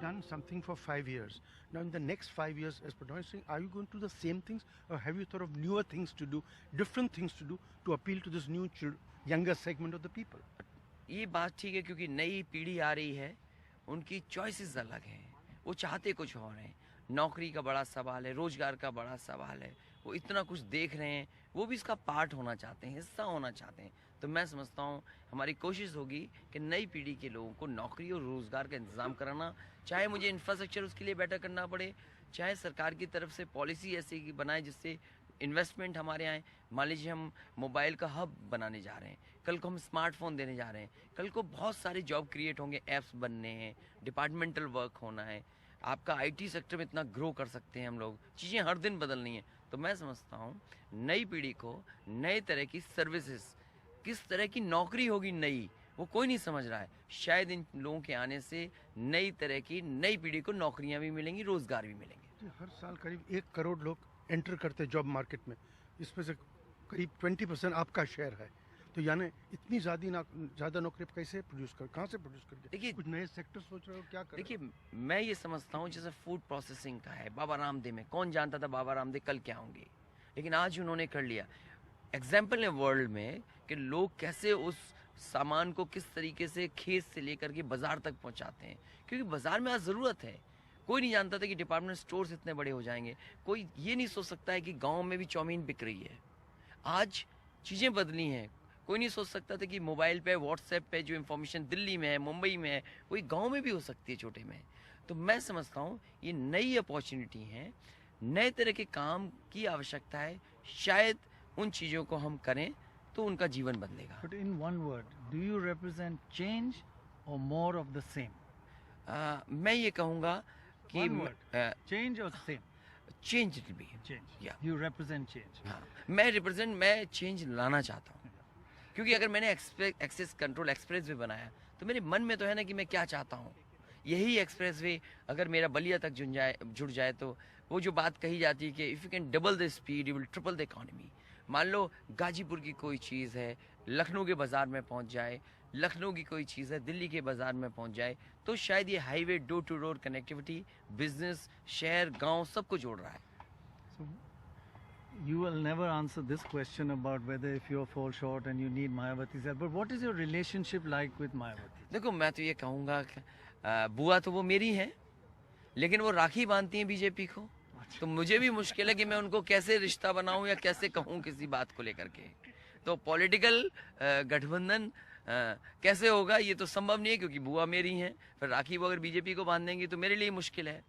done something for 5 years. Now in the next 5 years, as Pradhan is saying, are you going to do the same things, or have you thought of newer things to do, different things to do, to appeal to this new younger segment of the people? ये बात ठीक है, क्योंकि नई पीढ़ी आ रही है, उनकी चॉइसेस अलग हैं, वो चाहते कुछ और हैं। नौकरी का बड़ा सवाल है, रोजगार का बड़ा सवाल है, वो इतना कुछ देख रहे हैं, वो भी इसका पार्ट होना चाहते हैं, हिस्सा होना चाहते हैं। तो मैं समझता हूँ हमारी कोशिश होगी कि नई पीढ़ी के लोगों को नौकरी और रोज़गार का इंतज़ाम कराना, चाहे मुझे इंफ्रास्ट्रक्चर उसके लिए बेटर करना पड़े, चाहे सरकार की तरफ से पॉलिसी ऐसी बनाए जिससे इन्वेस्टमेंट हमारे यहाँ। मान लीजिए हम मोबाइल का हब बनाने जा रहे हैं, कल को हम स्मार्टफोन देने जा रहे हैं, कल को बहुत सारे जॉब क्रिएट होंगे, ऐप्स बनने हैं, डिपार्टमेंटल वर्क होना है, आपका आईटी सेक्टर में इतना ग्रो कर सकते हैं हम लोग, चीज़ें हर दिन बदलनी है। तो मैं समझता हूँ नई पीढ़ी को नए तरह की सर्विसेज, किस तरह की नौकरी होगी नई, वो कोई नहीं समझ रहा है। शायद इन लोगों के आने से नई तरह की नई पीढ़ी को नौकरियां भी मिलेंगी, रोजगार भी मिलेंगे। हर साल करीब 1 करोड़ लोग एंटर करते हैं जॉब मार्केट में, इसमें से करीब 20% आपका शेयर है। तो यानी इतनी ज़्यादा नौकरी कैसे प्रोड्यूस कर, कहाँ से प्रोड्यूस करके? देखिए, कुछ नए सेक्टर सोच रहे हो, क्या कर? देखिए, मैं ये समझता हूँ जैसे फूड प्रोसेसिंग का है, बाबा रामदेव में कौन जानता था बाबा रामदेव कल क्या होंगे, लेकिन आज उन्होंने कर लिया। एग्जाम्पल है वर्ल्ड में कि लोग कैसे उस सामान को किस तरीके से खेत से लेकर के बाजार तक पहुंचाते हैं, क्योंकि बाजार में आज ज़रूरत है। कोई नहीं जानता था कि डिपार्टमेंट स्टोर्स इतने बड़े हो जाएंगे, कोई ये नहीं सोच सकता है कि गांव में भी चाउमीन बिक रही है। आज चीज़ें बदली हैं, कोई नहीं सोच सकता था कि मोबाइल पे, व्हाट्सएप पे जो इन्फॉर्मेशन दिल्ली में है, मुंबई में है, वही गाँव में भी हो सकती है, छोटे में। तो मैं समझता हूँ ये नई अपॉर्चुनिटी है, नए तरह के काम की आवश्यकता है, शायद उन चीज़ों को हम करें तो उनका जीवन बदलेगा। But in one word, do you represent change or more of the same? मैं ये कहूँगा कि One word, change or same? Change it be. Change. Yeah. You represent change. हाँ, मैं चेंज लाना चाहता हूँ, क्योंकि अगर मैंने एक्सेस कंट्रोल एक्सप्रेस वे बनाया तो मेरे मन में तो है ना कि मैं क्या चाहता हूँ। यही एक्सप्रेस वे अगर मेरा बलिया तक जुड़ जाए तो वो जो बात कही जाती है कि if you can double the speed you will triple the economy. मान लो गाजीपुर की कोई चीज़ है, लखनऊ के बाज़ार में पहुंच जाए, लखनऊ की कोई चीज़ है दिल्ली के बाज़ार में पहुंच जाए, तो शायद ये highway door to door connectivity business, शहर, गांव सबको जोड़ रहा है। So you will never answer this question about whether if you fall short and you need Mayawati's help. But what is your relationship like with Mayawati? देखो, मैं तो ये कहूँगा कि बुआ तो वो मेरी हैं, लेकिन वो राखी बांधती हैं बीजेपी को, तो मुझे भी मुश्किल है कि मैं उनको कैसे रिश्ता बनाऊं या कैसे कहूं किसी बात को लेकर के। तो पॉलिटिकल गठबंधन कैसे होगा ये तो संभव नहीं है, क्योंकि बुआ मेरी हैं, फिर राखी वो अगर बीजेपी को बांध देंगी तो मेरे लिए मुश्किल है।